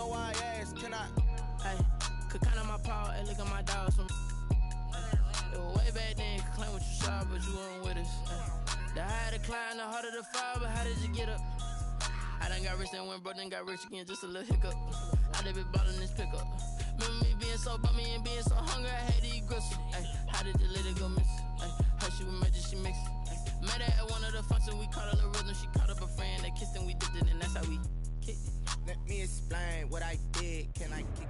So I asked, can I? Hey, could count on my power, hey, look at my dogs from. It was way back then, you could claim what you saw, but you weren't with us. The higher the climb, the harder the fall, but how did you get up? I done got rich and went broke, then got rich again, just a little hiccup. I done been ballin' this pickup. Remember me being so bummy and being so hungry, I had to eat gristle. Ay, how did the lady go miss? Ay, her she was magic, she mixed. Met her at one of the functions, we caught a little rhythm. She caught up a friend, they kissed and we dipped it, and that's how we kicked it. Let me explain what I did. Can I kick it?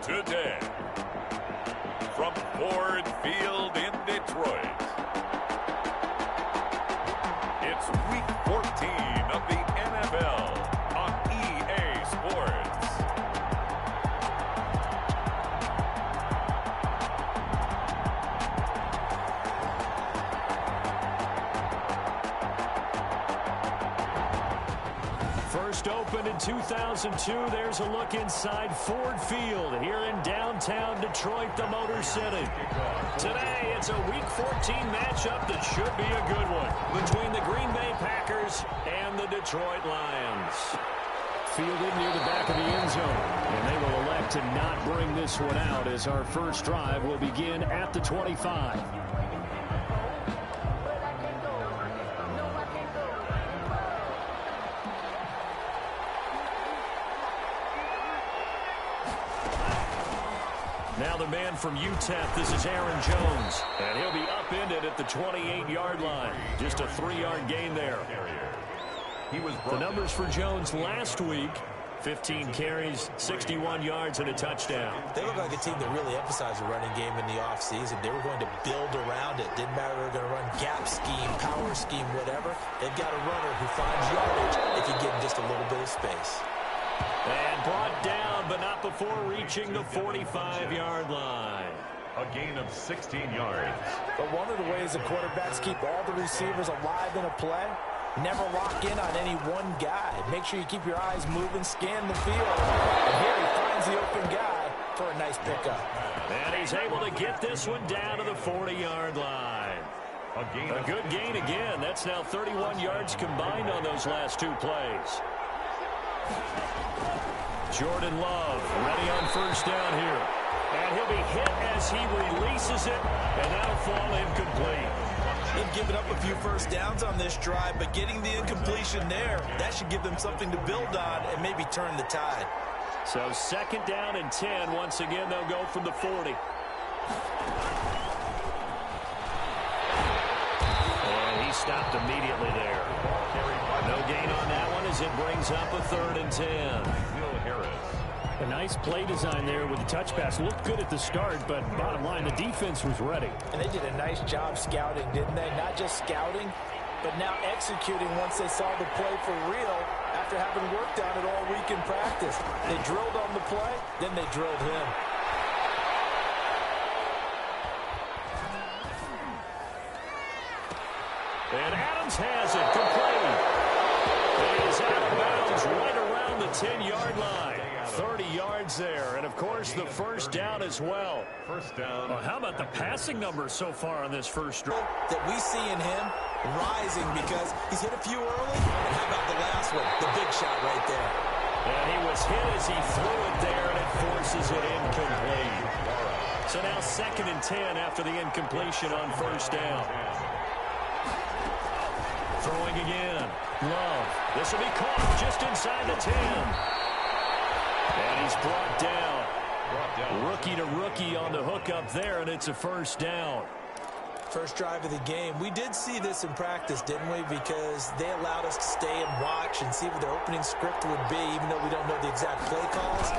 Today, from Ford Field in Detroit, it's Week 14 of the NFL on EA Sports. First opened in 2002, there's a look inside Ford Field here in downtown Detroit, the Motor City. Today, it's a Week 14 matchup that should be a good one between the Green Bay Packers and the Detroit Lions. Fielded near the back of the end zone, and they will elect to not bring this one out as our first drive will begin at the 25. Now the man from UTEP, this is Aaron Jones, and he'll be upended at the 28-yard line. Just a 3-yard gain there. The numbers for Jones last week, 15 carries, 61 yards, and a touchdown. They look like a team that really emphasized the running game in the offseason. They were going to build around it. Didn't matter if they were going to run gap scheme, power scheme, whatever. They've got a runner who finds yardage if you give him just a little bit of space. And brought down, but not before reaching the 45-yard line. A gain of 16 yards. But one of the ways the quarterbacks keep all the receivers alive in a play, never lock in on any one guy. Make sure you keep your eyes moving, scan the field. And here he finds the open guy for a nice pickup. And he's able to get this one down to the 40-yard line. A good gain again. That's now 31 yards combined on those last two plays. Jordan Love ready on first down here. And he'll be hit as he releases it, and that'll fall incomplete. They've given up a few first downs on this drive, but getting the incompletion there, that should give them something to build on and maybe turn the tide. So second down and 10. Once again, they'll go from the 40. And he stopped immediately there. No gain on that one as it brings up a 3rd and 10. A nice play design there with the touch pass. Looked good at the start, but bottom line, the defense was ready. And they did a nice job scouting, didn't they? Not just scouting, but now executing once they saw the play for real after having worked on it all week in practice. They drilled on the play, then they drilled him. And Adams has it complete. It is out of bounds right around the 10-yard line. 30 yards there, and of course the first down as well. First down. Well, how about the passing numbers so far on this first drive? That we see in him rising because he's hit a few early. And how about the last one? The big shot right there. And he was hit as he threw it there, and it forces it incomplete. So now 2nd and 10 after the incompletion on first down. Throwing again. Love. This will be caught just inside the 10. And he's brought down. Rookie to rookie on the hook up there, and it's a first down. First drive of the game. We did see this in practice, didn't we? Because they allowed us to stay and watch and see what their opening script would be, even though we don't know the exact play calls.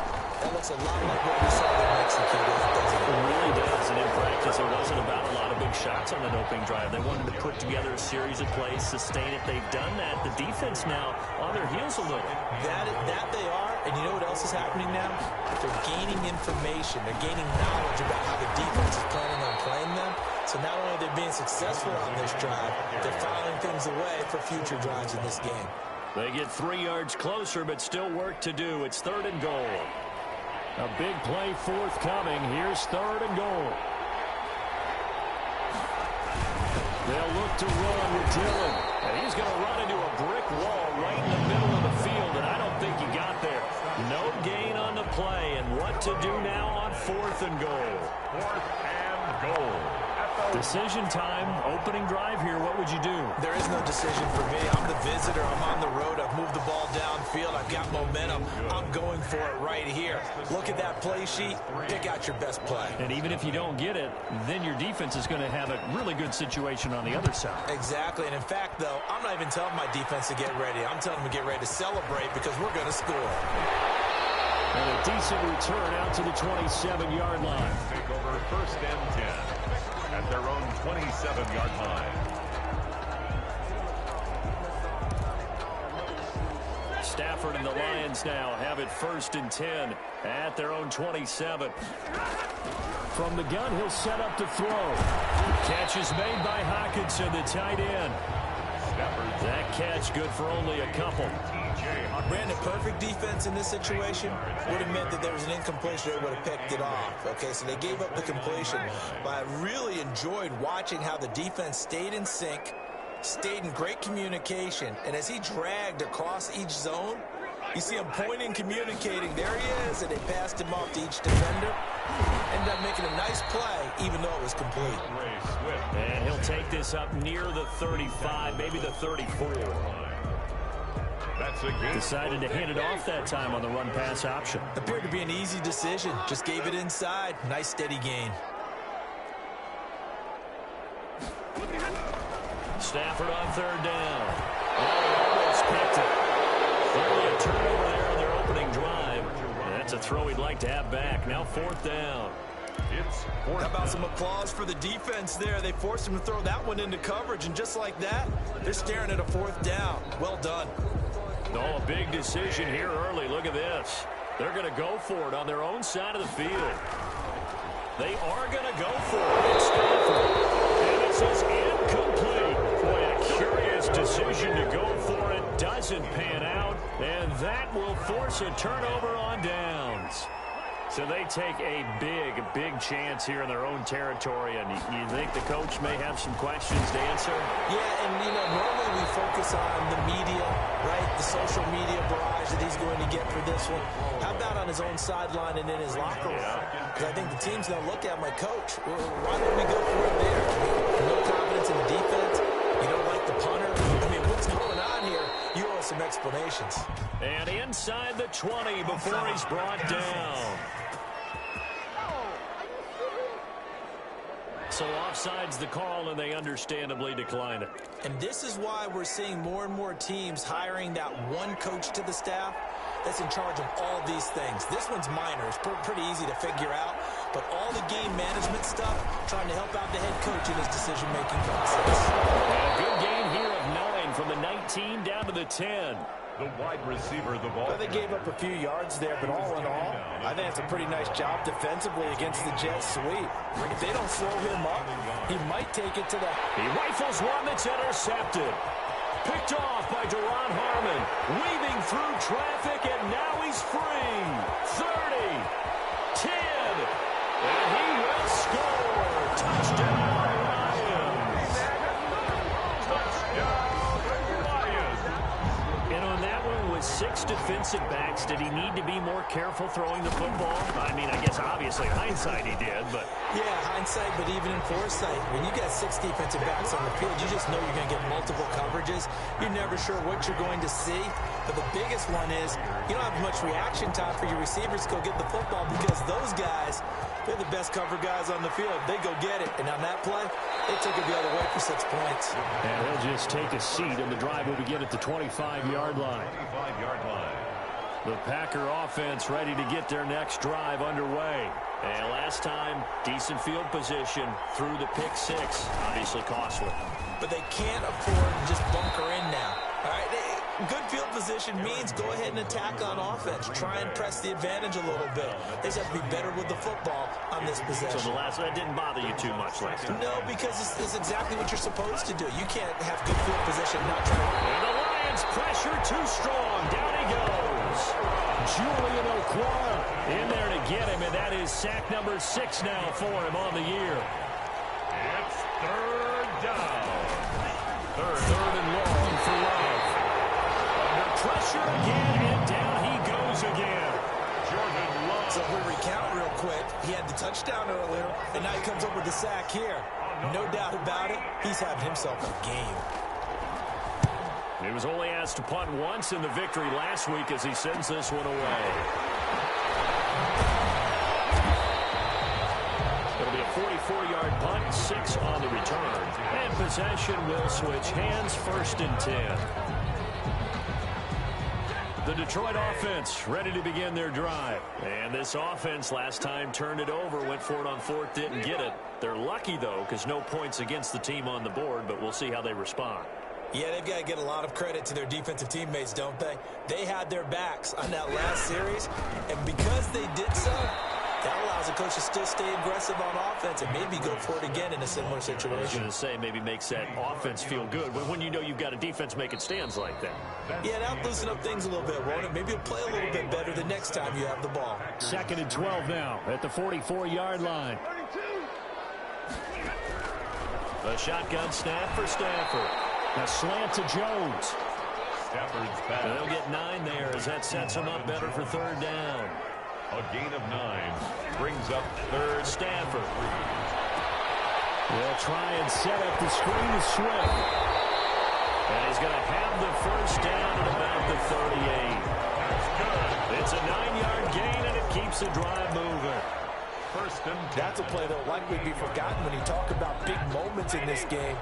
That looks a lot like what we saw them execute, doesn't it? It really does, and in practice it wasn't about a lot of big shots on that opening drive. They wanted to put together a series of plays, sustain it. They've done that. The defense now on their heels a little. That they are, and you know what else is happening now? They're gaining information. They're gaining knowledge about how the defense is planning on playing them. So not only are they being successful on this drive, they're filing things away for future drives in this game. They get 3 yards closer, but still work to do. It's 3rd and goal. A big play forthcoming. Here's 3rd and goal. They'll look to run with Dillon, and he's going to run into a brick wall 4th and goal. 4th and goal. Decision time, opening drive here. What would you do? There is no decision for me. I'm the visitor. I'm on the road. I've moved the ball downfield. I've got momentum. I'm going for it right here. Look at that play sheet. Pick out your best play. And even if you don't get it, then your defense is going to have a really good situation on the other side. Exactly. And in fact, though, I'm not even telling my defense to get ready. I'm telling them to get ready to celebrate because we're going to score. And a decent return out to the 27-yard line. Take over 1st and 10 at their own 27-yard line. Stafford and the Lions now have it 1st and 10 at their own 27. From the gun, he'll set up to throw. Catch is made by Hockenson, the tight end. That catch good for only a couple. Brandon, perfect defense in this situation would have meant that there was an incompletion. They would have picked it off. Okay, so they gave up the completion. But I really enjoyed watching how the defense stayed in sync, stayed in great communication, and as he dragged across each zone, you see him pointing, communicating. There he is, and they passed him off to each defender. Ended up making a nice play, even though it was complete. And he'll take this up near the 35, maybe the 34. Decided to hand it off that time on the run-pass option. Appeared to be an easy decision. Just gave it inside. Nice, steady gain. Stafford on 3rd down. Almost picked it. Clearly a turnover there on their opening drive. That's a throw he'd like to have back. Now 4th down. It's 4th. How about some applause for the defense there? They forced him to throw that one into coverage, and just like that, they're staring at a 4th down. Well done. Oh, a big decision here early. Look at this. They're going to go for it on their own side of the field. They are going to go for it. It's Stafford. And it says incomplete. Boy, a curious decision to go for it. Doesn't pan out. And that will force a turnover on downs. So they take a big chance here in their own territory, and you think the coach may have some questions to answer? Yeah, and, you know, normally we focus on the media, right, the social media barrage that he's going to get for this one. How about on his own sideline and in his locker room? Because I think the team's going to look at my coach. Why don't we go for it there? No confidence in the defense. You don't like the punter. I mean, what's going on here? You owe us some explanations. And inside the 20 before he's brought down. So offside's the call, and they understandably decline it. And this is why we're seeing more and more teams hiring that one coach to the staff that's in charge of all these things. This one's minor. It's pretty easy to figure out. But all the game management stuff, trying to help out the head coach in his decision-making process. And a good gain here of 9 from the 19 down to the 10. The wide receiver, the ball. Well, they gave up a few yards there, but all in all, I think it's a pretty nice job defensively against the jet sweep. If they don't slow him up, he might take it to the... He rifles one that's intercepted. Picked off by Deron Harmon. Weaving through traffic, and now he's free. 30, 10, and he will score. Touchdown, Lions. Touchdown, Lions. And on that one, with 6 defensive backs, did he need to be more careful throwing the football? I mean, I guess obviously hindsight he did, but... Yeah, hindsight, but even in foresight, when you got 6 defensive backs on the field, you just know you're going to get multiple coverages. You're never sure what you're going to see. But the biggest one is you don't have much reaction time for your receivers to go get the football because those guys, they're the best cover guys on the field. They go get it. And on that play, they took it the other way for 6 points. And he'll just take a seat, and the drive will begin at the 25-yard line. 25-yard line. The Packer offense ready to get their next drive underway. And last time, decent field position through the pick 6. Obviously costly. But they can't afford to just bunker in now. All right, good field position means go ahead and attack on offense. Try and press the advantage a little bit. They just have to be better with the football on this possession. So the last one didn't bother you too much last time? No, because it's exactly what you're supposed to do. You can't have good field position not trying to... And the Lions pressure too strong. Down he goes. Julian Okwara in there to get him, and that is sack number 6 now for him on the year. It's 3rd down. Third and long for Love. Under pressure again, and down he goes again. Jordan Love. So if we recount real quick. He had the touchdown earlier, and now he comes up with the sack here. No doubt about it, he's having himself a game. He was only asked to punt once in the victory last week as he sends this one away. It'll be a 44-yard punt, 6 on the return. And possession will switch hands, 1st and 10. The Detroit offense ready to begin their drive. And this offense last time turned it over, went for it on 4th, didn't get it. They're lucky, though, because no points against the team on the board, but we'll see how they respond. Yeah, they've got to get a lot of credit to their defensive teammates, don't they? They had their backs on that last series, and because they did so, that allows the coach to still stay aggressive on offense and maybe go for it again in a similar situation. I was going to say, maybe makes that offense feel good, but when you know you've got a defense making stands like that. Yeah, that'll loosen up things a little bit, won't it? Maybe you'll play a little bit better the next time you have the ball. 2nd and 12 now at the 44-yard line. A shotgun snap for Stafford. A slant to Jones. Stafford's pass. They'll get 9 there as that sets them up better for 3rd down. A gain of 9 brings up 3rd. Stafford. They'll try and set up the screen to Swift. And he's going to have the 1st down at about the 38. That's good. It's a 9-yard gain, and it keeps the drive moving. 1st and 10. That's a play that will likely be forgotten when you talk about big moments in this game.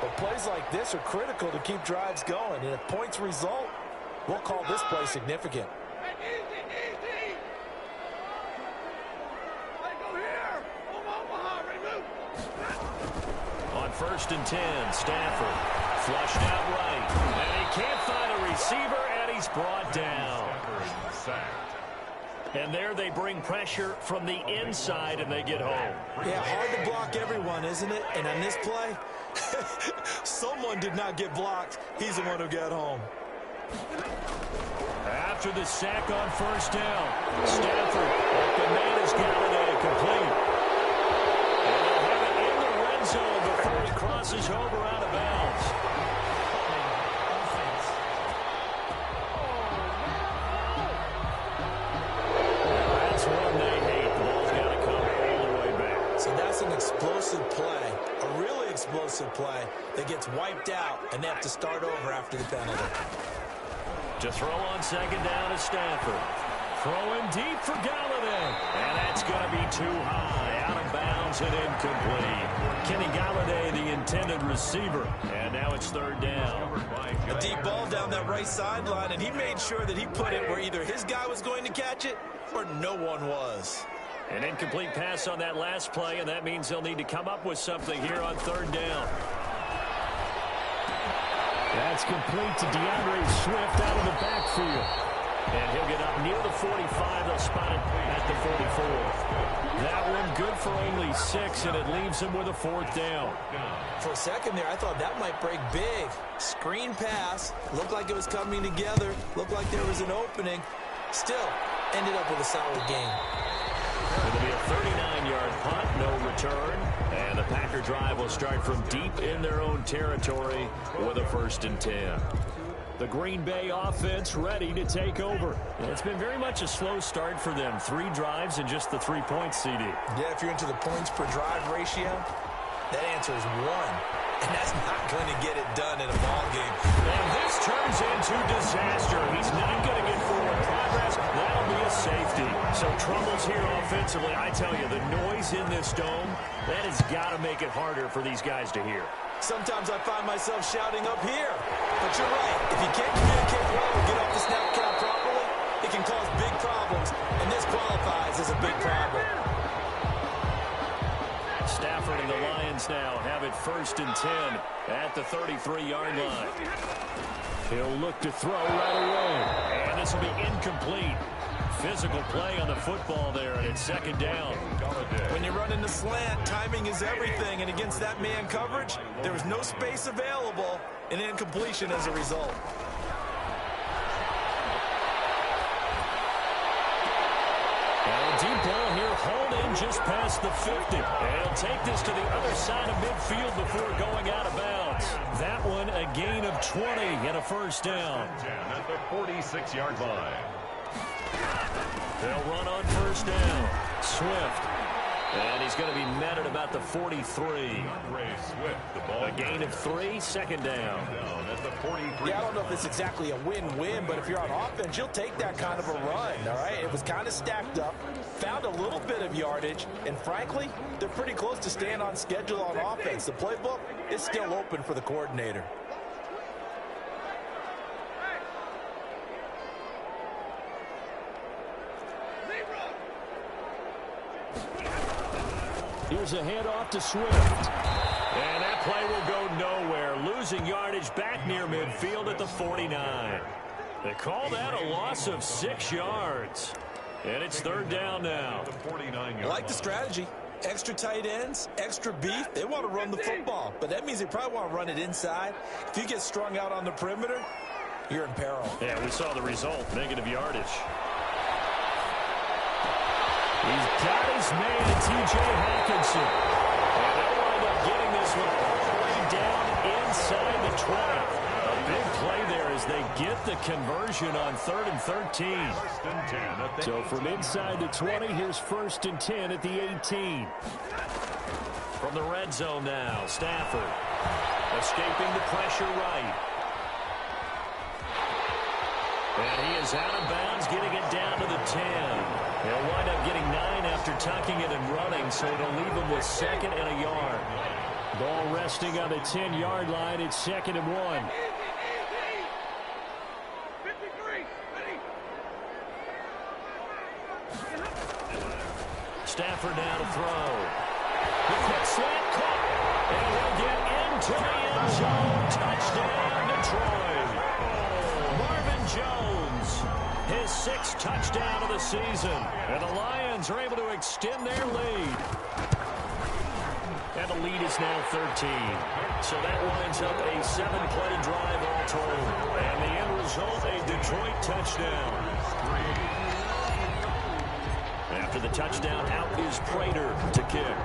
But plays like this are critical to keep drives going. And if points result, we'll call this play significant. On 1st and 10, Stafford flushed out right. And he can't find a receiver, and he's brought down. And there they bring pressure from the inside, and they get home. Yeah, hard to block everyone, isn't it? And on this play, someone did not get blocked. He's the one who got home. After the sack on 1st down, Stafford at the man is Galladay complete. And they'll have it in the red zone before he crosses over out of bounds. That's one they hate. The ball's got to come all the way back. So that's an explosive play, a really explosive play that gets wiped out, and they have to start over after the penalty. To throw on 2nd down is Stafford. Throwing deep for Galladay. And that's going to be too high. Out of bounds and incomplete. Kenny Galladay, the intended receiver. And now it's 3rd down. A deep ball down that right sideline, and he made sure that he put it where either his guy was going to catch it or no one was. An incomplete pass on that last play, and that means they'll need to come up with something here on 3rd down. That's complete to DeAndre Swift out of the backfield. And he'll get up near the 45. They'll spot it at the 44. That one good for only 6, and it leaves him with a 4th down. For a second there, I thought that might break big. Screen pass. Looked like it was coming together. Looked like there was an opening. Still, ended up with a solid game. It'll be a 39-yard punt, no return. And the Packer drive will start from deep in their own territory with a 1st and 10. The Green Bay offense ready to take over. And it's been very much a slow start for them. 3 drives and just the 3 points, CD. Yeah, if you're into the points per drive ratio, that answer is 1. And that's not going to get it done in a ball game. And this turns into disaster. He's not going to get forward progress. That'll be a safety. So troubles here offensively. I tell you, the noise in this dome, that has got to make it harder for these guys to hear. Sometimes I find myself shouting up here. But you're right. If you can't communicate well or get off the snap count properly, it can cause big problems. And this qualifies as a big problem. Stafford and the Lions now have it 1st and 10 at the 33-yard line. He'll look to throw right away. And this will be incomplete. Physical play on the football there, and it's 2nd down. When you're running the slant, timing is everything. And against that man coverage, there was no space available, and incompletion as a result. Deep ball here, hauled in just past the 50. And he'll take this to the other side of midfield before going out of bounds. That one a gain of 20 and a 1st down. At the 46-yard line. They'll run on 1st down. Swift. And he's going to be met at about the 43. A gain of 3, second down. Yeah, I don't know if it's exactly a win-win, but if you're on offense, you'll take that kind of a run, all right? It was kind of stacked up, found a little bit of yardage, and frankly, they're pretty close to staying on schedule on offense. The playbook is still open for the coordinator. Here's a handoff to Swift. And that play will go nowhere. Losing yardage back near midfield at the 49. They call that a loss of 6 yards. And it's third down now. I like the strategy. Extra tight ends, extra beef. They want to run the football, but that means they probably want to run it inside. If you get strung out on the perimeter, you're in peril. Yeah, we saw the result. Negative yardage. He's got his man, T.J. Hawkinson. And they'll wind up getting this one all the way down inside the 20. A big play there as they get the conversion on 3rd and 13. So from inside the 20, here's 1st and 10 at the 18. From the red zone now, Stafford escaping the pressure right. And he is out of bounds, getting it down to the 10. He'll wind up getting 9 after tucking it and running, so it'll leave him with 2nd and a yard. Ball resting on the 10-yard line. It's 2nd and 1. Stafford now to throw. The quick slant caught. And he'll get into the end zone. Touchdown, Detroit. Marvin Jones, his 6th touchdown of the season. And the Lions are able to extend their lead. And the lead is now 13. So that winds up a 7-play drive all told. And the end result, a Detroit touchdown. After the touchdown, out is Prater to kick.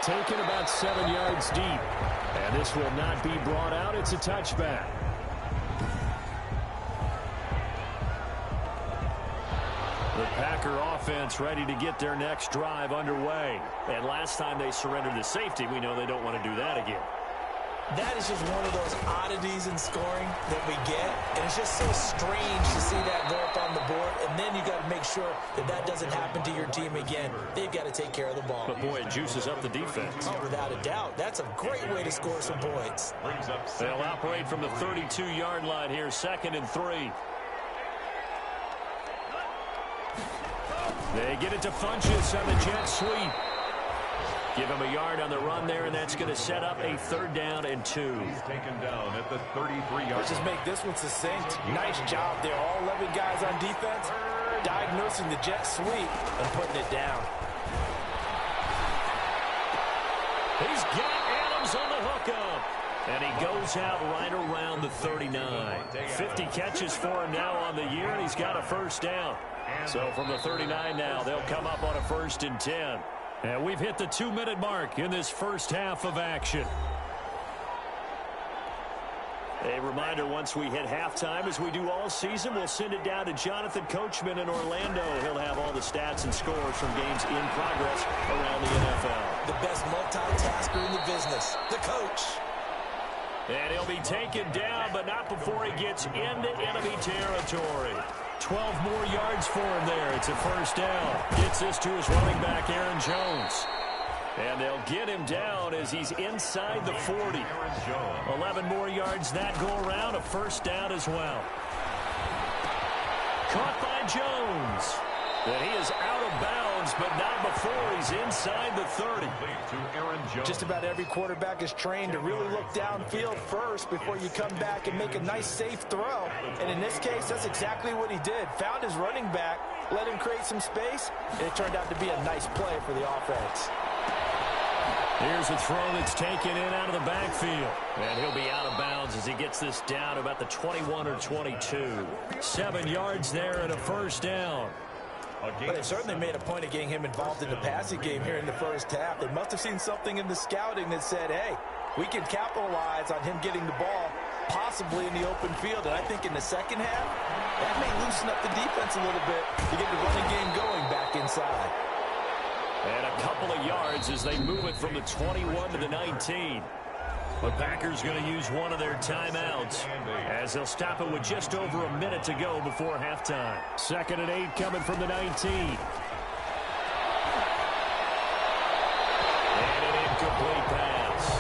Taken about 7 yards deep. And this will not be brought out. It's a touchback. The Packer offense ready to get their next drive underway. And last time they surrendered the safety, we know they don't want to do that again. That is just one of those oddities in scoring that we get, and it's just so strange to see that go up on the board, and then you got to make sure that that doesn't happen to your team again. They've got to take care of the ball. But, boy, it juices up the defense. Oh, without a doubt. That's a great way to score some points. They'll operate from the 32-yard line here, 2nd and 3. They get it to Funchess on the jet sweep. Give him a yard on the run there, and that's going to set up a 3rd down and 2. He's taken down at the 33-yard. Let's just make this one succinct. Nice job there. All 11 guys on defense diagnosing the jet sweep and putting it down. He's got Adams on the hookup. And he goes out right around the 39. 50 catches for him now on the year, and he's got a 1st down. So from the 39 now, they'll come up on a 1st and 10. And we've hit the 2-minute mark in this first half of action. A reminder, once we hit halftime, as we do all season, we'll send it down to Jonathan Coachman in Orlando. He'll have all the stats and scores from games in progress around the NFL. The best multitasker in the business, the coach. And he'll be taken down, but not before he gets into enemy territory. 12 more yards for him there. It's a 1st down. Gets this to his running back, Aaron Jones. And they'll get him down as he's inside the 40. 11 more yards that go around. A 1st down as well. Caught by Jones. And he is out of bounds, but not before he's inside the 30. Just about every quarterback is trained to really look downfield first before you come back and make a nice, safe throw. And in this case, that's exactly what he did. Found his running back, let him create some space, and it turned out to be a nice play for the offense. Here's a throw that's taken in out of the backfield. And he'll be out of bounds as he gets this down about the 21 or 22. 7 yards there and a 1st down. But they certainly made a point of getting him involved in the passing game here in the first half. They must have seen something in the scouting that said, hey, we can capitalize on him getting the ball possibly in the open field. And I think in the second half, that may loosen up the defense a little bit to get the running game going back inside. And a couple of yards as they move it from the 21 to the 19. The Packers going to use one of their timeouts as they'll stop it with just over a minute to go before halftime. 2nd and 8 coming from the 19. And an incomplete pass.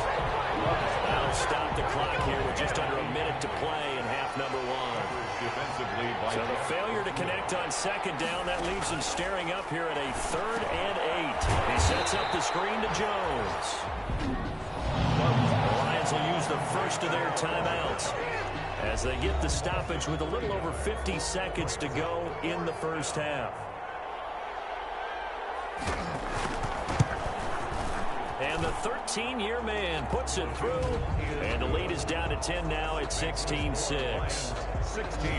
That'll stop the clock here with just under a minute to play in half number 1. So the failure to connect on 2nd down, that leaves him staring up here at a 3rd and 8. He sets up the screen to Jones. The Lions will use the first of their timeouts as they get the stoppage with a little over 50 seconds to go in the first half. And the 13-year man puts it through, and the lead is down to 10 now at 16-6. 16.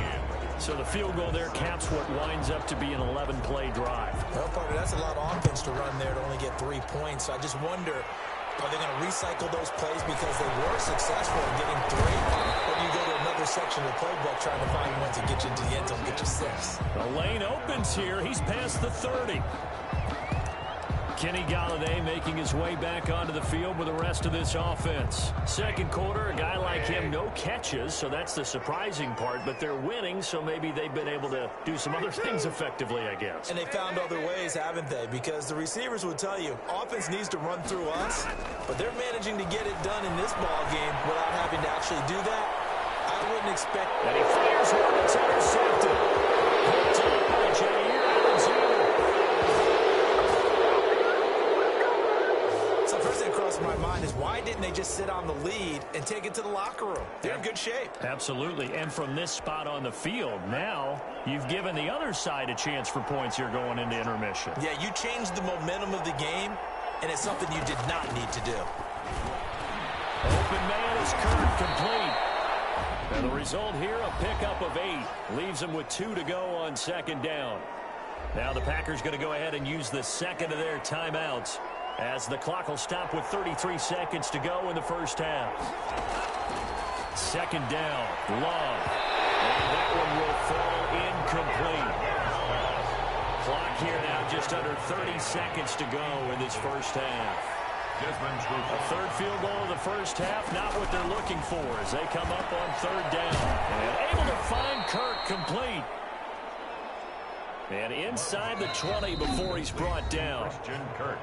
So the field goal there caps what winds up to be an 11-play drive. Well, partner, that's a lot of offense to run there to only get 3 points. So I just wonder, are they going to recycle those plays because they were successful in getting 3? Or do you go to another section of the playbook trying to find one to get you into the end zone and get you 6? The lane opens here. He's past the 30. Kenny Golladay making his way back onto the field with the rest of this offense. Second quarter, a guy like him, no catches, so that's the surprising part. But they're winning, so maybe they've been able to do some other things effectively, I guess. And they found other ways, haven't they? Because the receivers would tell you, offense needs to run through us, but they're managing to get it done in this ball game without having to actually do that. I wouldn't expect... And he fires one that's intercepted. Picked up by Jair Alexander. So first thing across my mind is why didn't they just sit on the lead and take it to the locker room? They're in good shape. Absolutely. And from this spot on the field, now you've given the other side a chance for points here going into intermission. Yeah, you changed the momentum of the game, and it's something you did not need to do. Open man is Kirk, complete. And the result here, a pickup of 8. Leaves them with 2 to go on 2nd down. Now the Packers going to go ahead and use the second of their timeouts, as the clock will stop with 33 seconds to go in the first half. 2nd down, Love. And that one will fall incomplete. Clock here now just under 30 seconds to go in this first half. A third field goal of the first half, not what they're looking for as they come up on 3rd down. And able to find Kirk complete. And inside the 20 before he's brought down.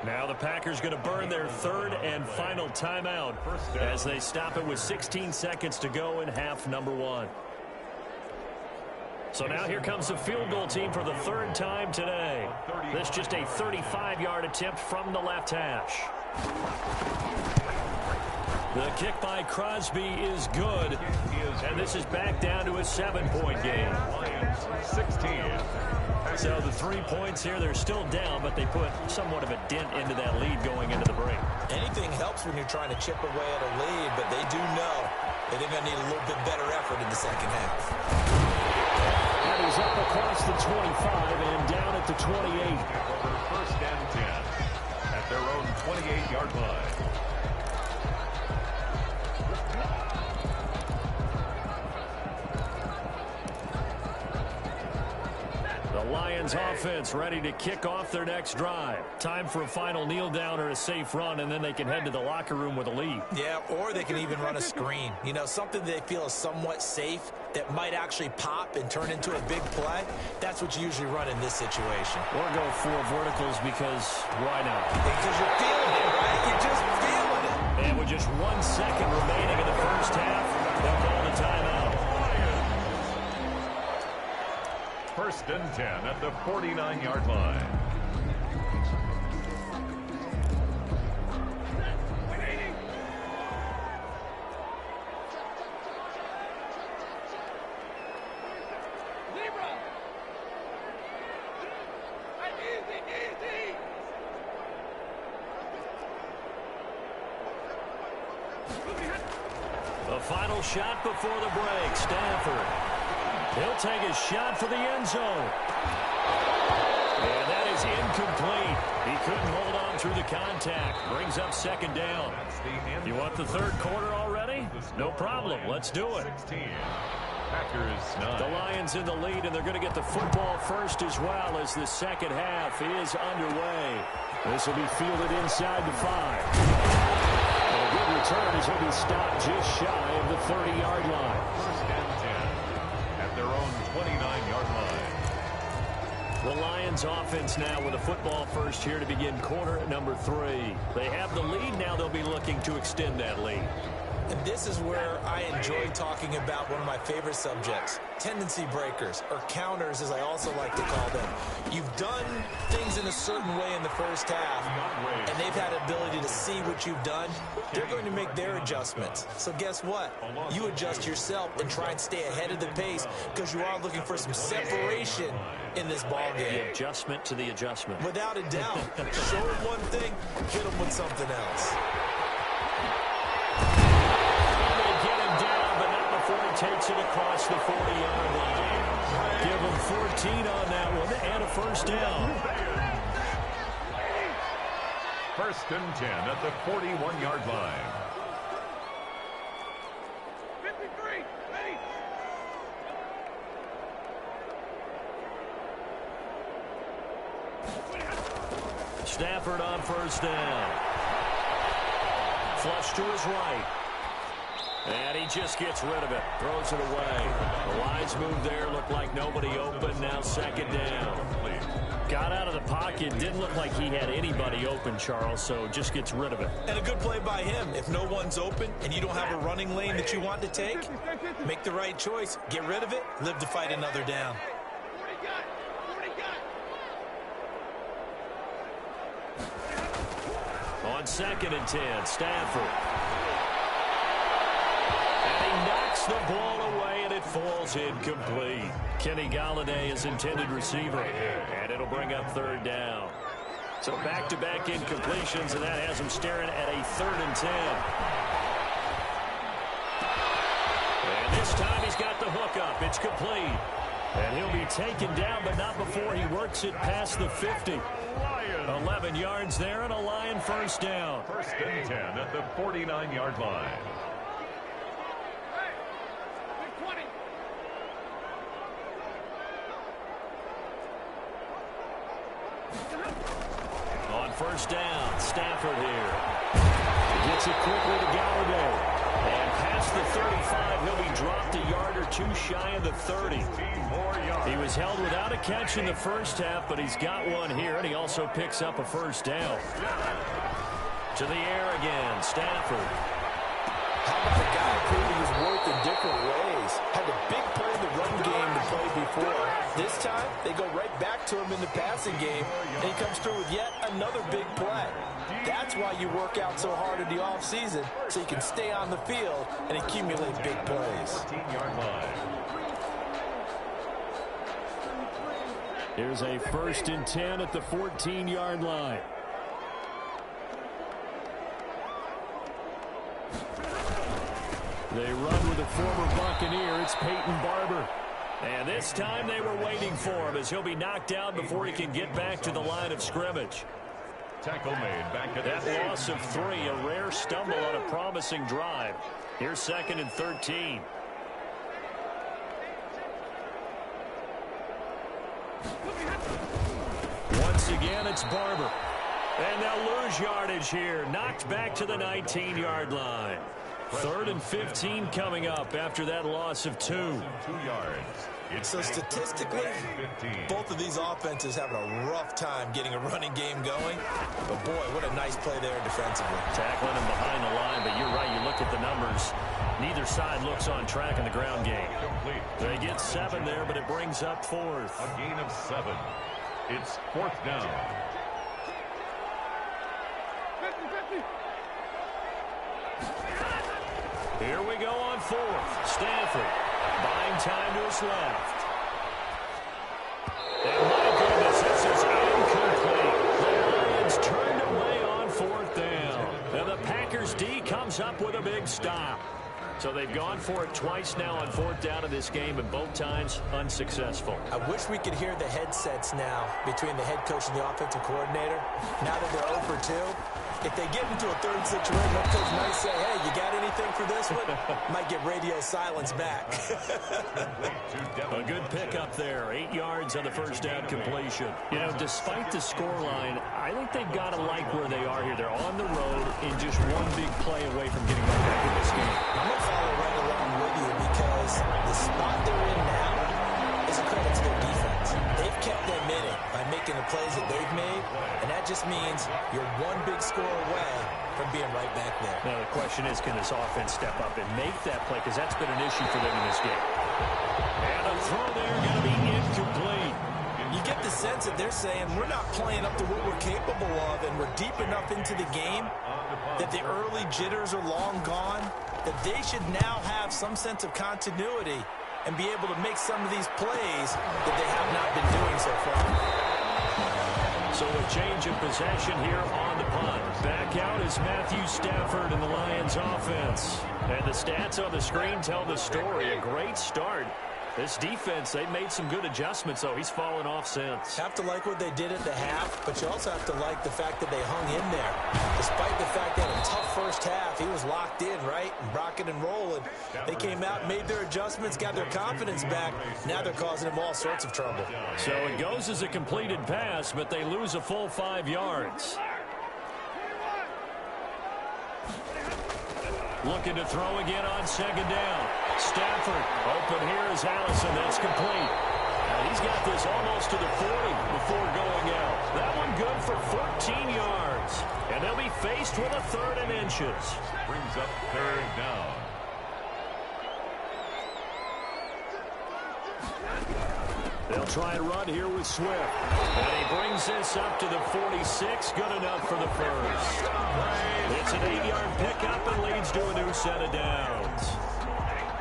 Now the Packers going to burn their 3rd and final timeout as they stop it with 16 seconds to go in half number 1. So now here comes the field goal team for the 3rd time today. This just a 35-yard attempt from the left hash. The kick by Crosby is good. And this is back down to a 7-point game. 16. So the 3 points here, they're still down, but they put somewhat of a dent into that lead going into the break. Anything helps when you're trying to chip away at a lead, but they do know that they're going to need a little bit better effort in the second half. And he's up across the 25 and down at the 28. For 1st and 10 at their own 28-yard line. Lions offense ready to kick off their next drive. Time for a final kneel down or a safe run, and then they can head to the locker room with a lead. Yeah, or they can even run a screen. You know, something they feel is somewhat safe that might actually pop and turn into a big play. That's what you usually run in this situation. Or go 4 verticals because why not? Because you're feeling it, right? You're just feeling it. And with just 1 second remaining in the first half, they'll call the timeout. 1st and 10 at the 49-yard line. The final shot before the break, Stafford. He'll take his shot for the end zone. And that is incomplete. He couldn't hold on through the contact. Brings up second down. You want the third quarter already? No problem. Let's do it. Packers 9. The Lions in the lead, and they're going to get the football first as well as the second half is underway. This will be fielded inside the 5. And a good return as he'll be stopped just shy of the 30-yard line. First and 10 at their own 29-yard line. The Lions offense now with a football first here to begin quarter number 3. They have the lead. Now they'll be looking to extend that lead. And this is where I enjoy talking about one of my favorite subjects, tendency breakers, or counters as I also like to call them. You've done things in a certain way in the first half, and they've had the ability to see what you've done. They're going to make their adjustments. So guess what? You adjust yourself and try and stay ahead of the pace because you are looking for some separation in this ball game. The adjustment to the adjustment. Without a doubt. Show them one thing, hit them with something else. Takes it across the 40-yard line. Give him 14 on that one and a first down. First and 10 at the 41-yard line. 53, ready. Stafford on first down. Flush to his right. And he just gets rid of it. Throws it away. The wise move there. Looked like nobody open. Now second down. Got out of the pocket. Didn't look like he had anybody open, Charles, so just gets rid of it. And a good play by him. If no one's open and you don't have a running lane that you want to take, make the right choice. Get rid of it. Live to fight another down. On second and 10, Stafford. Knocks the ball away, and it falls incomplete. Kenny Galladay is intended receiver, and it'll bring up third down. So back-to-back incompletions, and that has him staring at a 3rd and 10. And this time he's got the hook up. It's complete. And he'll be taken down, but not before he works it past the 50. 11 yards there, and a Lion first down. First and 10 at the 49-yard line. On first down, Stafford here. He gets it quickly to Galladay. And past the 35, he'll be dropped a yard or two shy of the 30. He was held without a catch in the first half, but he's got one here, and he also picks up a first down. To the air again, Stafford. How about a guy proving his worth in different ways? Had a big play in the run game to play before. This time, they go right back to him in the passing game, and he comes through with yet another big play. That's why you work out so hard in the offseason, so you can stay on the field and accumulate big plays. 14-yard line. Here's a first and 10 at the 14-yard line. They run with a former Buccaneer. It's Peyton Barber. And this time they were waiting for him as he'll be knocked down before he can get back to the line of scrimmage. Tackle made back at that loss of 3, a rare stumble on a promising drive. Here's second and 13. Once again, it's Barber. And they'll lose yardage here. Knocked back to the 19-yard line. 3rd and 15 coming up after that loss of 2. 2 yards. So statistically, both of these offenses having a rough time getting a running game going. But boy, what a nice play there defensively. Tackling him behind the line, but you're right. You look at the numbers. Neither side looks on track in the ground game. They get 7 there, but it brings up 4th. A gain of 7. It's 4th down. Here we go on 4th. Stafford buying time to his left. And my goodness, this is incomplete. The Lions turned away on 4th down. And the Packers D comes up with a big stop. So they've gone for it twice now on 4th down in this game, and both times unsuccessful. I wish we could hear the headsets now between the head coach and the offensive coordinator. Now that they're 0 for 2, if they get into a third situation, head coach might say, hey, you got anything for this one? Might get radio silence back. A good pickup there. 8 yards on the first down completion. You know, despite the scoreline, I think they've got to like where they are here. They're on the road in just one big play away from getting back in this game. I'm going to follow right along with you because the spot they're in now is a credit to their defense. They've kept them in it by making the plays that they've made, and that just means you're one big score away from being right back there. Now, the question is, can this offense step up and make that play? Because that's been an issue for them in this game. And a throw there going to be incomplete. You get the sense that they're saying we're not playing up to what we're capable of, and we're deep enough into the game that the early jitters are long gone, that they should now have some sense of continuity and be able to make some of these plays that they have not been doing so far. So a change of possession here on the punt. Back out is Matthew Stafford in the Lions offense. And the stats on the screen tell the story. A great start. This defense, they've made some good adjustments, though. He's fallen off since. Have to like what they did at the half, but you also have to like the fact that they hung in there. Despite the fact that in a tough first half, he was locked in, right, and rocking and rolling. They came out, made their adjustments, got their confidence back. Now they're causing him all sorts of trouble. So it goes as a completed pass, but they lose a full 5 yards. Looking to throw again on 2nd down. Stafford, open here is Allison. That's complete. And he's got this almost to the 40 before going out. That one good for 14 yards. And they'll be faced with a 3rd and inches. Brings up 3rd down. They'll try and run here with Swift. And he brings this up to the 46. Good enough for the first. It's an 8-yard pickup and leads to a new set of downs.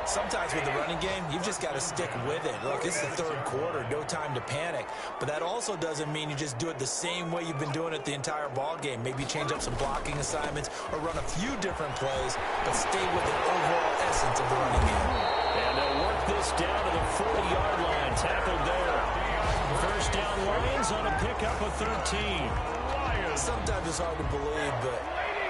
Sometimes with the running game, you've just got to stick with it. Look, it's the 3rd quarter, no time to panic. But that also doesn't mean you just do it the same way you've been doing it the entire ball game. Maybe change up some blocking assignments or run a few different plays, but stay with the overall essence of the running game. And they'll work this down to the 40-yard line. Tackled there. First down, Lions on a pickup of 13. Sometimes it's hard to believe, but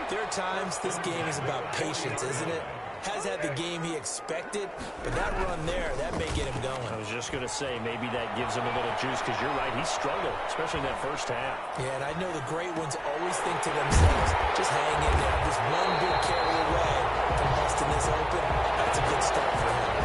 there are times this game is about patience, isn't it? Has had the game he expected, but that run there, that may get him going. I was just going to say, maybe that gives him a little juice, because you're right, he struggled, especially in that first half. Yeah, and I know the great ones always think to themselves, just hang in there, just one good carry away from busting this open. That's a good start for him.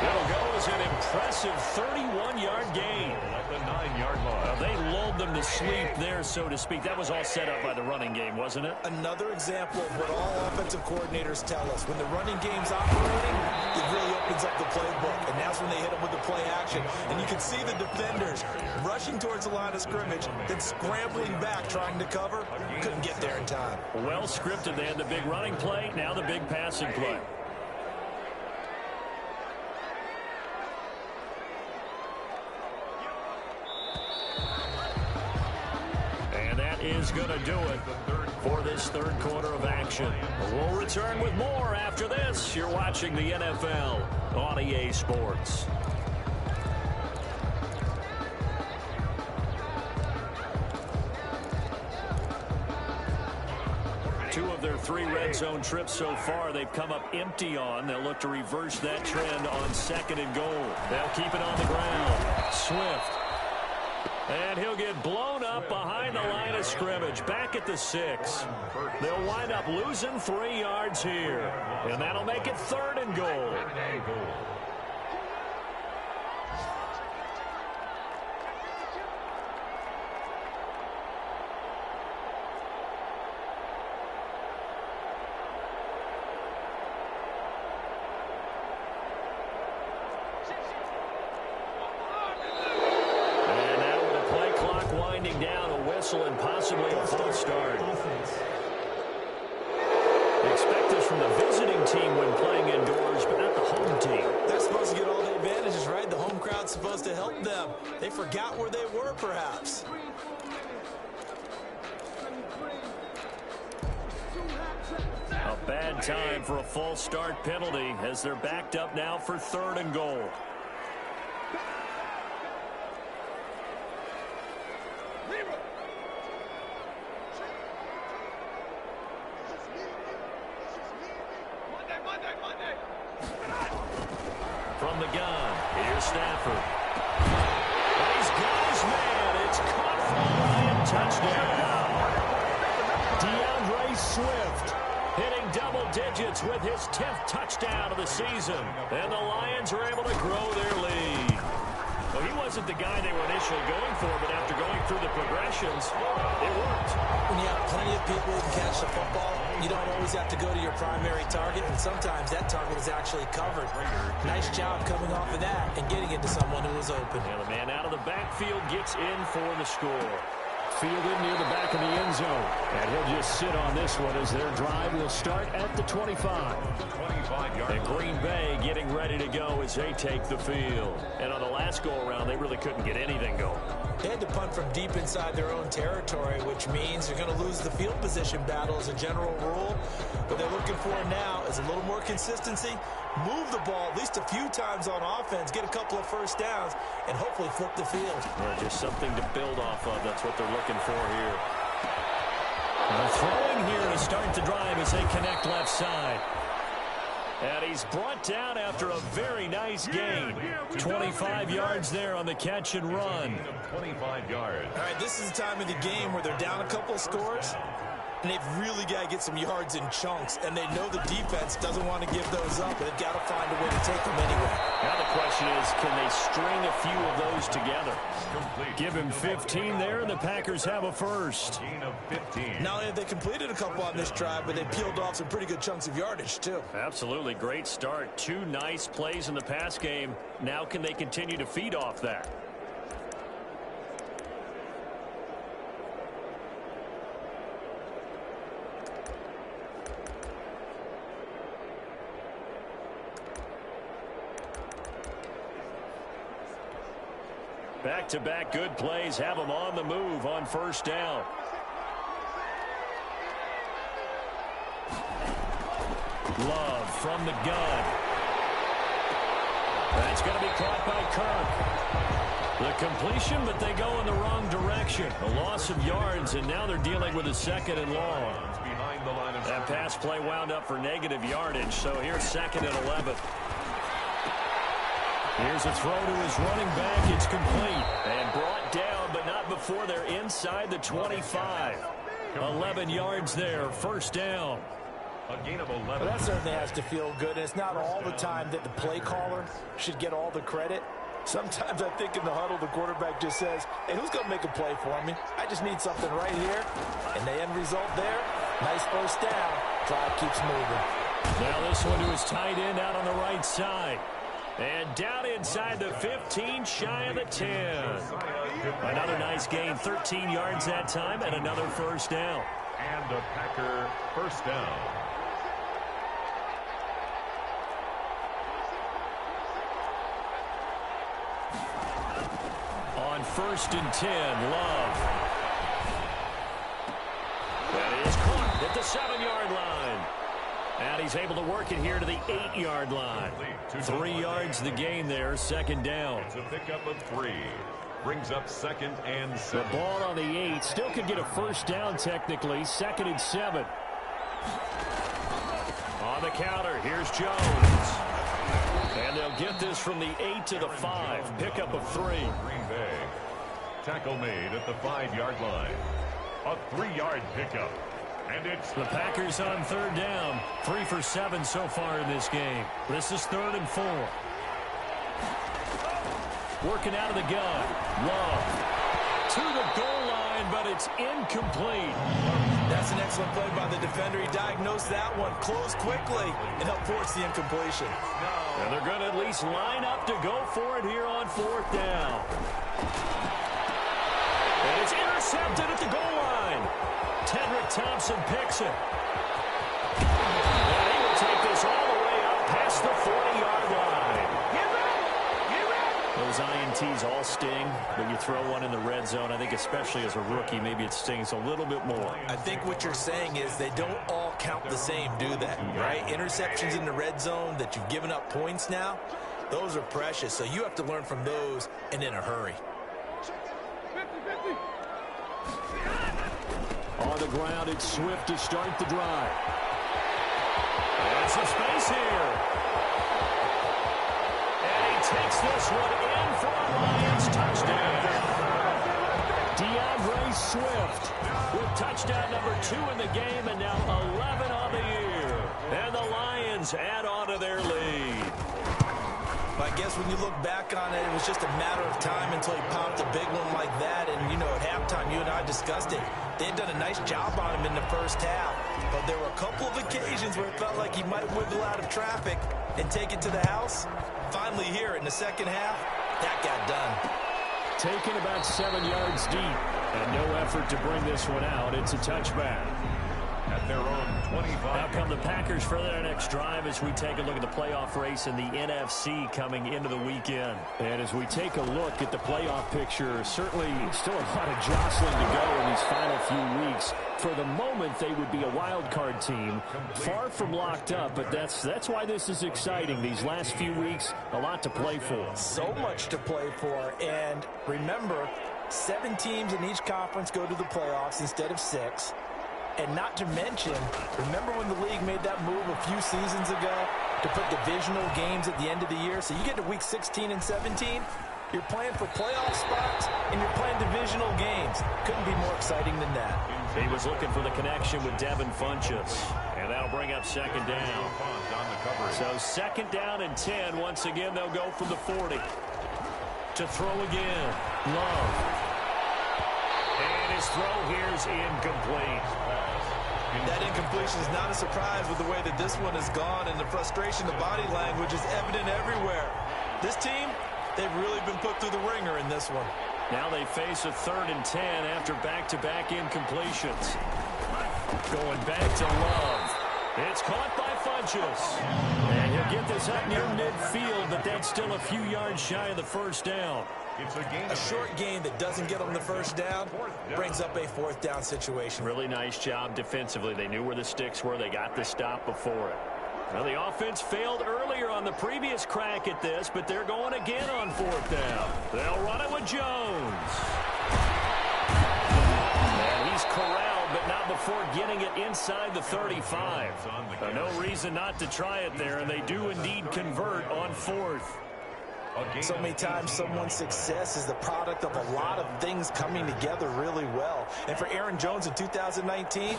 It'll go as an impressive 31-yard gain. At the 9-yard line. They lulled them to sleep there, so to speak. That was all set up by the running game, wasn't it? Another example of what all offensive coordinators tell us. When the running game's operating, it really opens up the playbook. And that's when they hit them with the play action. And you can see the defenders rushing towards the line of scrimmage, then scrambling back, trying to cover. Couldn't get there in time. Well scripted. They had the big running play, now the big passing play. Is going to do it for this 3rd quarter of action. We'll return with more after this. You're watching the NFL on EA Sports. Two of their 3 red zone trips so far, they've come up empty on. They'll look to reverse that trend on 2nd and goal. They'll keep it on the ground. Swift. And he'll get blown up behind the line of scrimmage, back at the 6. They'll wind up losing 3 yards here. And that'll make it 3rd and goal. And possibly a false start. Expect this from the visiting team when playing indoors, but not the home team. They're supposed to get all the advantages, right? The home crowd's supposed to help them. They forgot where they were, perhaps. A bad time for a false start penalty as they're backed up now for 3rd and goal. From the gun, here's Stafford. He's got his man. It's caught for a Lion touchdown. DeAndre Swift hitting double digits with his 10th touchdown of the season. And the Lions are able to grow their lead. Well, he wasn't the guy they were initially going for, but after going through the progressions, it worked. When you have plenty of people who can catch the football, you don't always have to go to your primary target, and sometimes that target is actually covered. Nice job coming off of that and getting it to someone who was open. And the man out of the backfield gets in for the score. Fielded near the back of the end zone. And he'll just sit on this one as their drive will start at the 25. And Green Bay getting ready to go as they take the field. And on the last go-around, they really couldn't get anything going. They had to punt from deep inside their own territory, which means they're going to lose the field position battle as a general rule. What they're looking for now is a little more consistency, move the ball at least a few times on offense, get a couple of first downs, and hopefully flip the field. Well, just something to build off of. That's what they're looking for here. They're throwing here to start the drive as they connect left side. And he's brought down after a very nice gain. 25 yards there on the catch and run. 25 yards. All right, this is the time of the game where they're down a couple of scores, and they've really got to get some yards in chunks, and they know the defense doesn't want to give those up, but they've got to find a way to take them anyway. Now the question is, can they string a few of those together? Give him 15 there, and the Packers have a first. Gain of 15. Not only have they completed a couple on this drive, but they peeled off some pretty good chunks of yardage, too. Absolutely great start. 2 nice plays in the pass game. Now can they continue to feed off that? Back-to-back good plays have them on the move on first down. Love from the gun. That's going to be caught by Kirk. The completion, but they go in the wrong direction. A loss of yards, and now they're dealing with a 2nd and long. That pass play wound up for negative yardage, so here's 2nd and 11. Here's a throw to his running back. It's complete. And brought down, but not before they're inside the 25. 11 yards there. First down. A gain of 11. Well, that certainly has to feel good. And it's not all the time that the play caller should get all the credit. Sometimes I think in the huddle, the quarterback just says, hey, who's going to make a play for me? I just need something right here. And the end result there, nice first down. Drive keeps moving. Now this one to his tight end out on the right side. And down inside the 15, shy of the 10. Another nice gain, 13 yards that time, and another first down. And a Packer first down. On 1st and 10, Love. That is caught at the 7-yard line. And he's able to work it here to the 8-yard line. 3 yards the gain there, 2nd down. It's a pickup of 3. Brings up 2nd and 7. The ball on the 8. Still could get a first down technically. 2nd and 7. On the counter, here's Jones. And they'll get this from the 8 to the 5. Pickup of 3. Green Bay. Tackle made at the 5-yard line. A 3-yard pickup. And it's the Packers on 3rd down. 3 for 7 so far in this game. This is 3rd and 4. Working out of the gun. Love. To the goal line, but it's incomplete. That's an excellent play by the defender. He diagnosed that one, closed quickly, and helped force the incompletion. And they're going to at least line up to go for it here on 4th down. And it's intercepted at the goal line. Tedrick Thompson picks it. And he will take this all the way up past the 40-yard line. Those INTs all sting when you throw one in the red zone. I think especially as a rookie, maybe it stings a little bit more. I think what you're saying is they don't all don't count the same, do they? Right? Interceptions in the red zone that you've given up points now, those are precious. So you have to learn from those and in a hurry. 50-50. On the ground, it's Swift to start the drive. And some space here. And he takes this one in for a Lions touchdown. DeAndre Swift with touchdown number 2 in the game and now 11 on the year. And the Lions add on to their lead. I guess when you look back on it, it was just a matter of time until he popped a big one like that. And, you know, at halftime, you and I discussed it. They had done a nice job on him in the first half. But there were a couple of occasions where it felt like he might wiggle out of traffic and take it to the house. Finally here in the second half, that got done. Taken about 7 yards deep. And no effort to bring this one out. It's a touchback. At their own 25. Now come the Packers for their next drive as we take a look at the playoff race in the NFC coming into the weekend. And as we take a look at the playoff picture, certainly still a lot of jostling to go in these final few weeks. For the moment, they would be a wild card team, far from locked up, but that's why this is exciting. These last few weeks, a lot to play for. So much to play for, and remember, 7 teams in each conference go to the playoffs instead of 6. And not to mention, remember when the league made that move a few seasons ago to put divisional games at the end of the year? So you get to week 16 and 17, you're playing for playoff spots, and you're playing divisional games. Couldn't be more exciting than that. He was looking for the connection with Devin Funchess, and that'll bring up second down. So second down and 10. Once again, they'll go from the 40. To throw again. Love. And his throw here is incomplete. That incompletion is not a surprise with the way that this one has gone, and the frustration, the body language is evident everywhere. This team, they've really been put through the ringer in this one. Now they face a 3rd and 10 after back-to-back incompletions. Going back to Love. It's caught by Funchess. And he'll get this up near midfield, but that's still a few yards shy of the first down. A short gain that doesn't get them the first down brings up a 4th down situation. Really nice job defensively. They knew where the sticks were. They got the stop before it. Well, the offense failed earlier on the previous crack at this, but they're going again on 4th down. They'll run it with Jones. And he's corralled, but not before getting it inside the 35. No reason not to try it there, and they do indeed convert on 4th. So many times someone's success is the product of a lot of things coming together really well. And for Aaron Jones in 2019,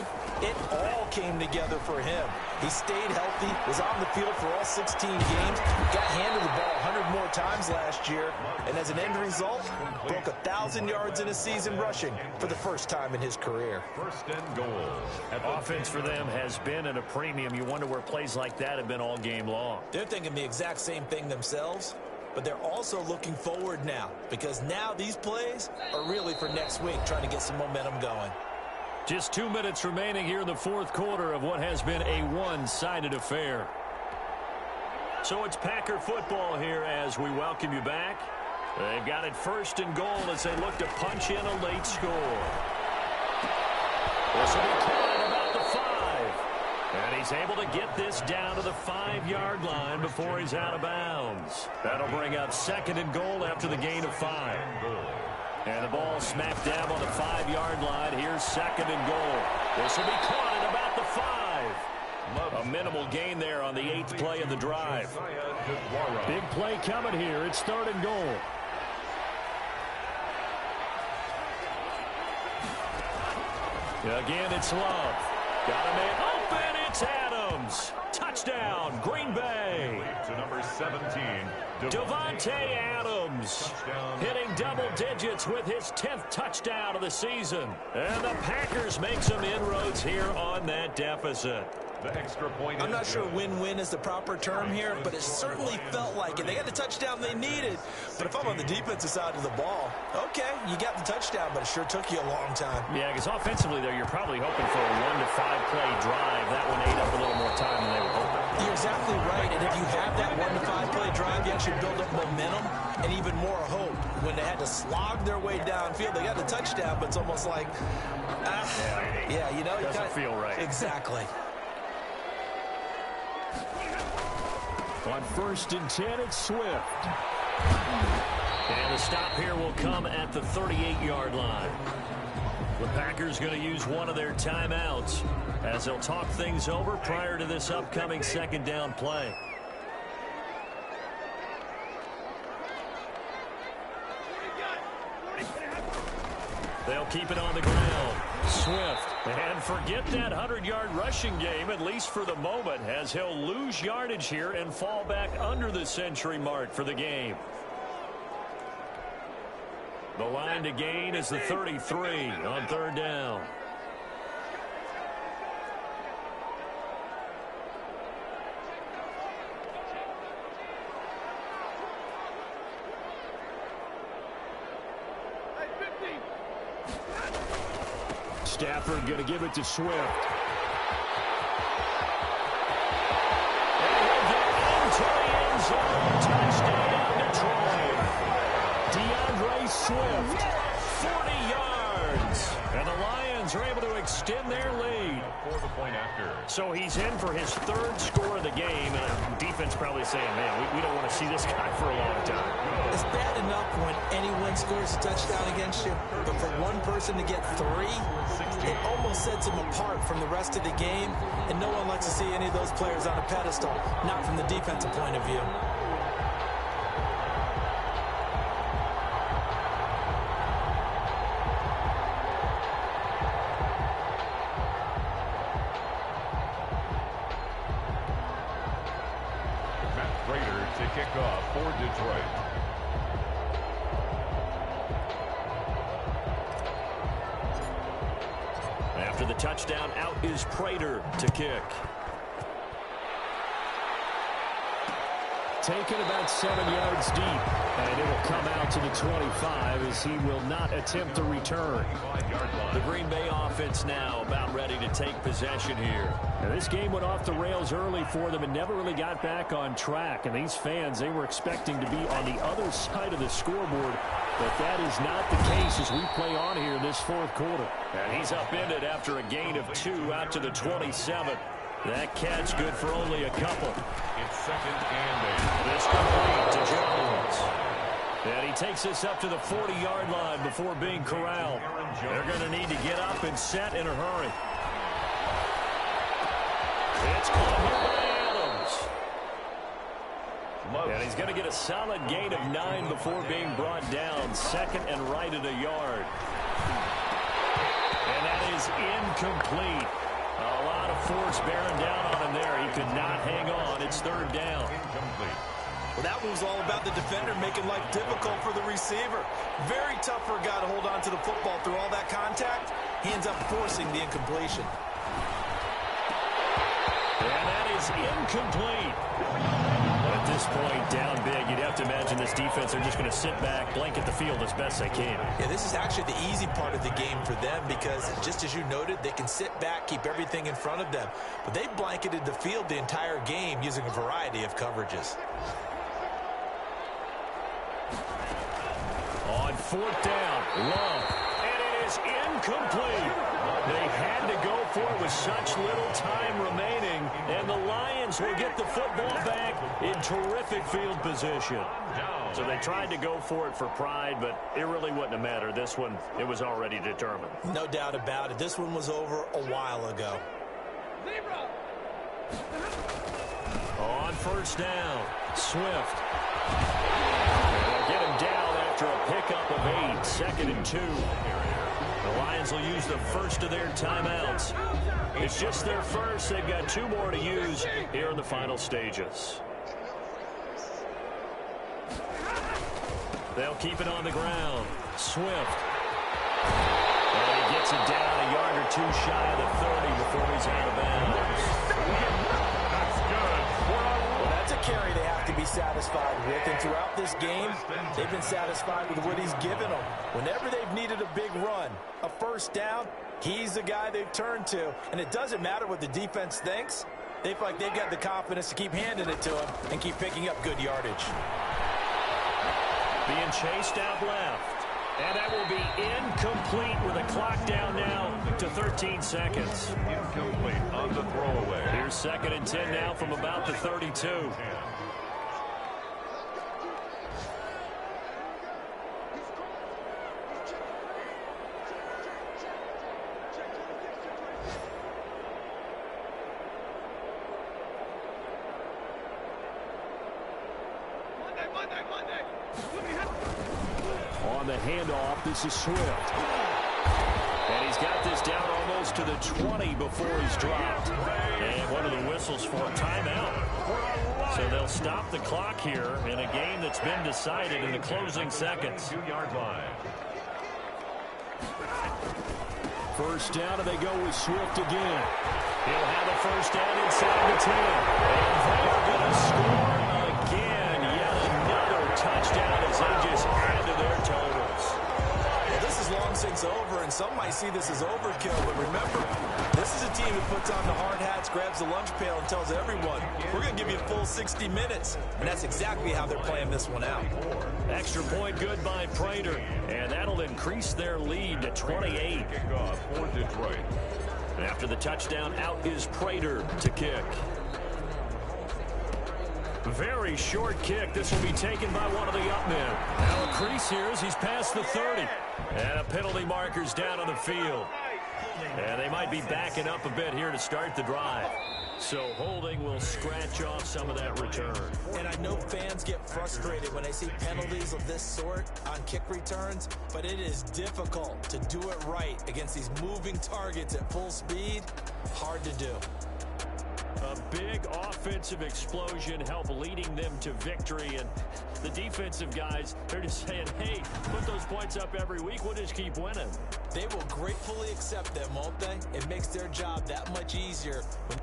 it all came together for him. He stayed healthy, was on the field for all 16 games, got handed the ball 100 more times last year, and as an end result, broke 1,000 yards in a season rushing for the first time in his career. 1st and goal. Offense for them has been at a premium. You wonder where plays like that have been all game long. They're thinking the exact same thing themselves. But they're also looking forward now, because now these plays are really for next week, trying to get some momentum going. Just 2 minutes remaining here in the 4th quarter of what has been a one-sided affair. So it's Packer football here as we welcome you back. They've got it 1st and goal as they look to punch in a late score. This will be caught at about the 5. And he's able to get this down to the 5-yard line before he's out of bounds. That'll bring up 2nd and goal after the gain of 5. And the ball smack dab on the 5-yard line. Here's 2nd and goal. This will be caught at about the 5. A minimal gain there on the 8th play of the drive. Big play coming here. It's 3rd and goal. Again, it's Love. Got a man open. It's Adams. Touchdown, Green Bay. To number 17, Davante Adams hitting double digits with his 10th touchdown of the season. And the Packers make some inroads here on that deficit. The extra point. I'm not sure win-win is the proper term here, but it certainly felt like it. They got the touchdown they needed. But if I'm on the defensive side of the ball, okay, you got the touchdown, but it sure took you a long time. Yeah, because offensively, though, you're probably hoping for a 1 to 5 play drive. That one ate up a little more time than they were hoping. You're exactly right, and if you have that 1 to 5 play drive, you actually build up momentum and even more hope. When they had to slog their way downfield, they got the touchdown, but it's almost like, you know. Doesn't feel right. Exactly. On 1st and 10, it's Swift. And the stop here will come at the 38-yard line. The Packers going to use one of their timeouts as they'll talk things over prior to this upcoming second down play. They'll keep it on the ground. Swift. And forget that 100-yard rushing game, at least for the moment, as he'll lose yardage here and fall back under the century mark for the game. The line to gain is the 33 on 3rd down. Stafford going to give it to Swift. And he'll get into the end zone. Touchdown, Detroit. DeAndre Swift, 40 yards. And the Lions are able to extend their lead. So he's in for his 3rd score of the game. And defense probably saying, man, we don't want to see this guy for a long time. It's bad enough when anyone scores a touchdown against you, but for one person to get 3, it almost sets him apart from the rest of the game, and no one likes to see any of those players on a pedestal, not from the defensive point of view. To kick off for Detroit. After the touchdown, out is Prater to kick. Taken about 7 yards deep, and it'll come out to the 25 as he will not attempt to return. The Green Bay offense now about ready to take possession here. Now, this game went off the rails early for them and never really got back on track. And these fans, they were expecting to be on the other side of the scoreboard, but that is not the case as we play on here in this 4th quarter. And he's upended after a gain of 2 out to the 27. That catch good for only a couple. It's 2nd and 8. This complete to Jones. And he takes this up to the 40-yard line before being corralled. They're going to need to get up and set in a hurry. It's caught here by Adams. And he's going to get a solid gain of 9 before being brought down. 2nd and right at a yard. And that is incomplete. A lot of force bearing down on him there. He could not hang on. It's 3rd down. Incomplete. Well, that was all about the defender making life difficult for the receiver. Very tough for a guy to hold on to the football through all that contact. He ends up forcing the incompletion. And that is incomplete. At this point, down big, you'd have to imagine this defense are just going to sit back, blanket the field as best they can. Yeah, this is actually the easy part of the game for them because, just as you noted, they can sit back, keep everything in front of them. But they blanketed the field the entire game using a variety of coverages. On 4th down, Love. And it is incomplete. They had to go for it with such little time remaining, and the Lions will get the football back in terrific field position. So they tried to go for it for pride, but it really wouldn't have mattered. This one, it was already determined. No doubt about it. This one was over a while ago. On 1st down, Swift. They'll get him down after a pickup of 8, 2nd and 2. The Lions will use the first of their timeouts. It's just their first. They've got 2 more to use here in the final stages. They'll keep it on the ground. Swift. And he gets it down a yard or 2 shy of the 30 before he's out of bounds. That's good. Well, that's a carry they have to be satisfied with. And throughout this game, they've been satisfied with what he's given them. Whenever they've needed a big run, a 1st down, he's the guy they've turned to. And it doesn't matter what the defense thinks. They feel like they've got the confidence to keep handing it to him and keep picking up good yardage. Being chased out left. And that will be incomplete with a clock down now to 13 seconds. Incomplete on the throwaway. Here's 2nd and 10 now from about the 32. Monday. On the handoff, this is Swift. And he's got this down almost to the 20 before he's dropped. And one of the whistles for a timeout. So they'll stop the clock here in a game that's been decided in the closing seconds. 2-yard line. First down, and they go with Swift again. He'll have a first down inside the 10. And they're going to score again. Yet another touchdown as they just add to their totals. Well, this is long since over, and some might see this as overkill. But remember, this is a team who puts on the hard hats, grabs the lunch pail, and tells everyone, we're going to give you a full 60 minutes. And that's exactly how they're playing this one out. Extra point good by Prater. And that'll increase their lead to 28. Kickoff for Detroit. After the touchdown, out is Prater to kick. Very short kick. This will be taken by one of the up men. Now a crease here as he's past the 30. And a penalty marker's down on the field. And they might be backing up a bit here to start the drive. So holding will scratch off some of that return. And I know fans get frustrated when they see penalties of this sort on kick returns, but it is difficult to do it right against these moving targets at full speed. Hard to do. A big offensive explosion helped leading them to victory. And the defensive guys, they're just saying, hey, put those points up every week. We'll just keep winning. They will gratefully accept them, won't they? It makes their job that much easier when